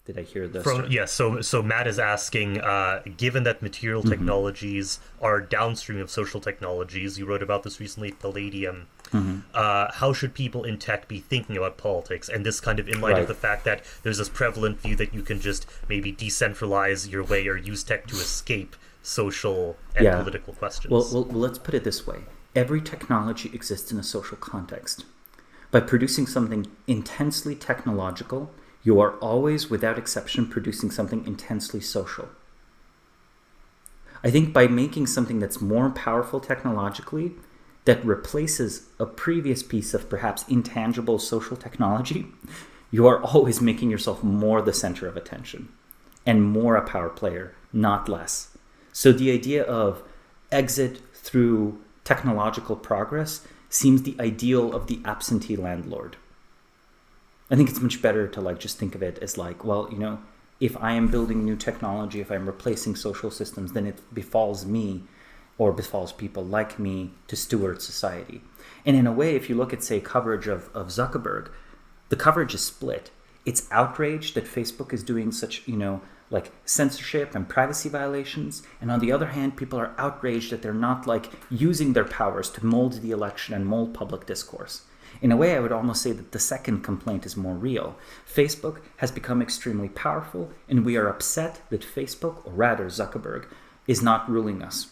Did I hear this? So Matt is asking, given that material technologies are downstream of social technologies, you wrote about this recently at Palladium, how should people in tech be thinking about politics? And this kind of in light of the fact that there's this prevalent view that you can just maybe decentralize your way or use tech to escape social and political questions. Well, let's put it this way. Every technology exists in a social context. By producing something intensely technological, you are always, without exception, producing something intensely social. I think by making something that's more powerful technologically, that replaces a previous piece of perhaps intangible social technology, you are always making yourself more the center of attention and more a power player, not less. So the idea of exit through technological progress seems the ideal of the absentee landlord. I think it's much better to just think of it as if I am building new technology, if I'm replacing social systems, then it befalls me or befalls people like me to steward society. And in a way, if you look at, say, coverage of Zuckerberg, the coverage is split. It's outrage that Facebook is doing such, censorship and privacy violations. And on the other hand, people are outraged that they're not using their powers to mold the election and mold public discourse. In a way, I would almost say that the second complaint is more real. Facebook has become extremely powerful, and we are upset that Facebook, or rather Zuckerberg, is not ruling us.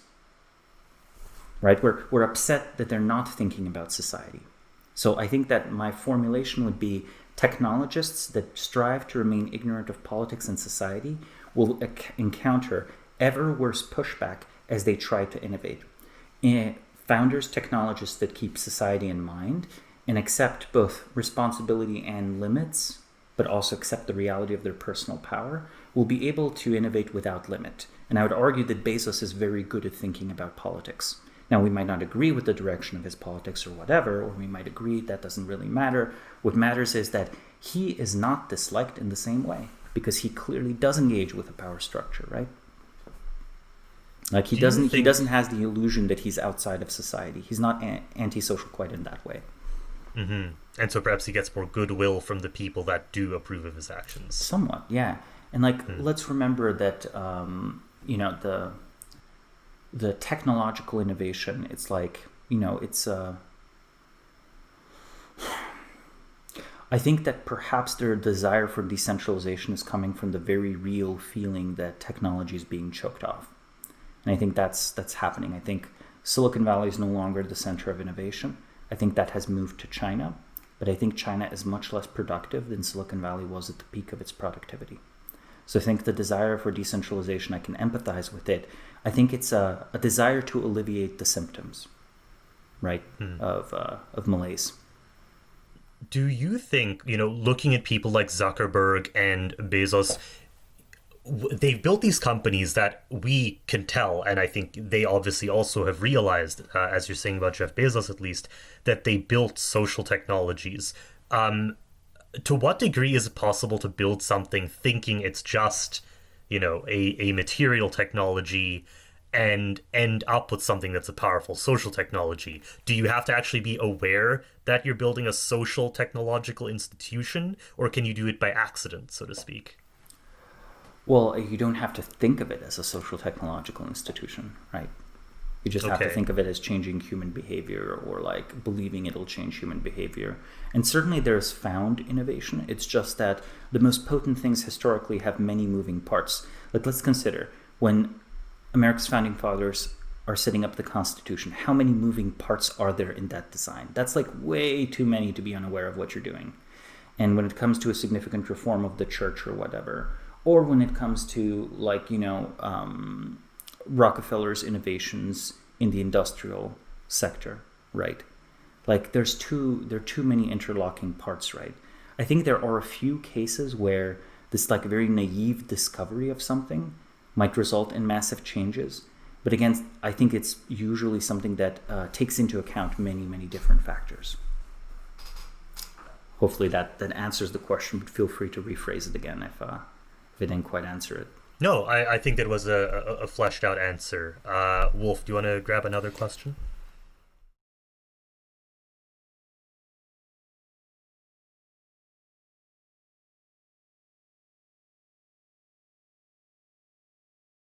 Right? We're upset that they're not thinking about society. So I think that my formulation would be technologists that strive to remain ignorant of politics and society will encounter ever worse pushback as they try to innovate. Founders, technologists that keep society in mind and accept both responsibility and limits, but also accept the reality of their personal power, will be able to innovate without limit. And I would argue that Bezos is very good at thinking about politics. Now, we might not agree with the direction of his politics or whatever, or we might agree that doesn't really matter. What matters is that he is not disliked in the same way, because he clearly does engage with a power structure, right? He doesn't have the illusion that he's outside of society. He's not antisocial quite in that way. Mm-hmm. And so perhaps he gets more goodwill from the people that do approve of his actions. Somewhat, yeah. And let's remember that the technological innovation, it's I think that perhaps their desire for decentralization is coming from the very real feeling that technology is being choked off. And I think that's happening. I think Silicon Valley is no longer the center of innovation. I think that has moved to China, but I think China is much less productive than Silicon Valley was at the peak of its productivity. So I think the desire for decentralization, I can empathize with it. I think it's a desire to alleviate the symptoms, right, of malaise. Do you think, looking at people like Zuckerberg and Bezos, they've built these companies that we can tell, and I think they obviously also have realized, as you're saying about Jeff Bezos at least, that they built social technologies. To what degree is it possible to build something thinking it's just, a material technology and end up with something that's a powerful social technology? Do you have to actually be aware that you're building a social technological institution, or can you do it by accident, so to speak? Well, you don't have to think of it as a social technological institution, right? You just have to think of it as changing human behavior, or believing it'll change human behavior. And certainly there's found innovation. It's just that the most potent things historically have many moving parts. Let's consider when America's founding fathers are setting up the Constitution, how many moving parts are there in that design? That's way too many to be unaware of what you're doing. And when it comes to a significant reform of the church or whatever, or when it comes to Rockefeller's innovations in the industrial sector, right? There are too many interlocking parts, right? I think there are a few cases where this very naive discovery of something might result in massive changes. But again, I think it's usually something that takes into account many, many different factors. Hopefully that answers the question, but feel free to rephrase it again if I didn't quite answer it. No, I think that was a fleshed out answer. Wolf, do you want to grab another question?